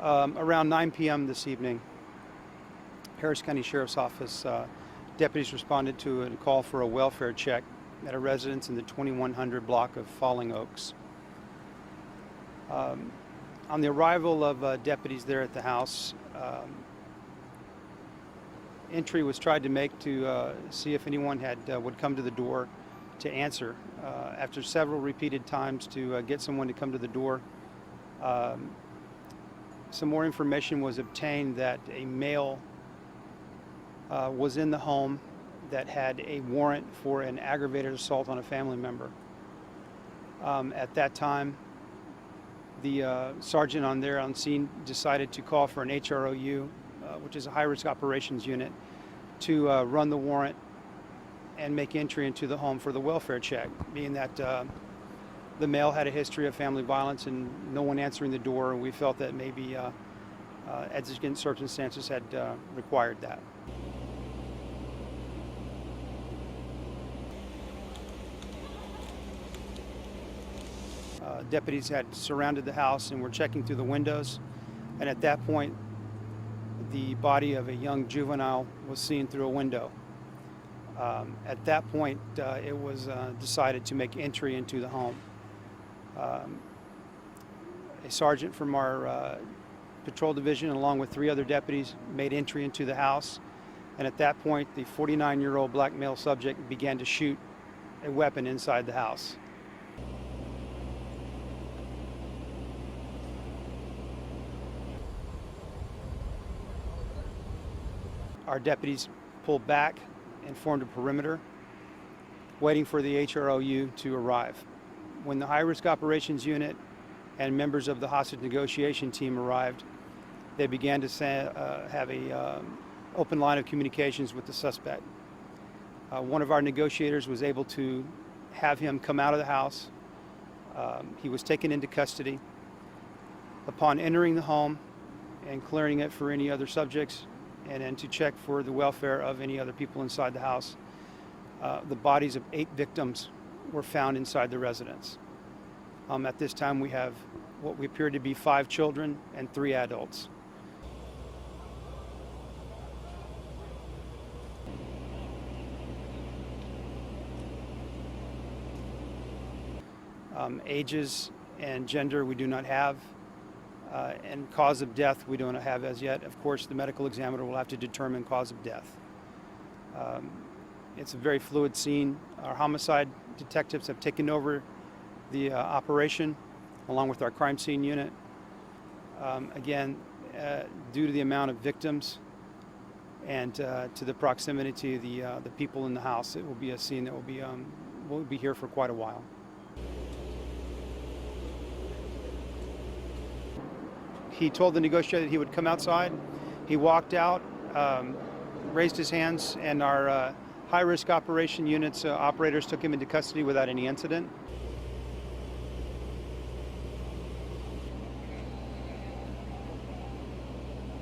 Around 9 p.m. this evening, Harris County Sheriff's Office deputies responded to a call for a welfare check at a residence in the 2100 block of Falling Oaks. On the arrival of deputies there at the house, entry was tried to make to see if anyone would come to the door to answer. After several repeated times to get someone to come to the door, some more information was obtained that a male was in the home that had a warrant for an aggravated assault on a family member. At that time, the sergeant on scene decided to call for an HROU, which is a high-risk operations unit, to run the warrant and make entry into the home for the welfare check, being that the male had a history of family violence and no one answering the door, and we felt that maybe exigent circumstances had required that. Deputies had surrounded the house and were checking through the windows, and at that point the body of a young juvenile was seen through a window. At that point it was decided to make entry into the home. A sergeant from our patrol division, along with 3 other deputies, made entry into the house, and at that point the 49-year-old black male subject began to shoot a weapon inside the house. Our deputies pulled back and formed a perimeter, waiting for the HROU to arrive. When the high-risk operations unit and members of the hostage negotiation team arrived, they began to have an open line of communications with the suspect. One of our negotiators was able to have him come out of the house. He was taken into custody. Upon entering the home and clearing it for any other subjects, and then to check for the welfare of any other people inside the house, the bodies of 8 victims were found inside the residence. At this time, we have what we appear to be 5 children and 3 adults. Ages and gender we do not have, and cause of death we don't have as yet. Of course, the medical examiner will have to determine cause of death. It's a very fluid scene. Our homicide detectives have taken over the operation along with our crime scene unit. Again, due to the amount of victims and to the proximity to the people in the house, it will be a scene that will be here for quite a while. He told the negotiator that he would come outside. He walked out, raised his hands, and our high-risk operation units operators took him into custody without any incident.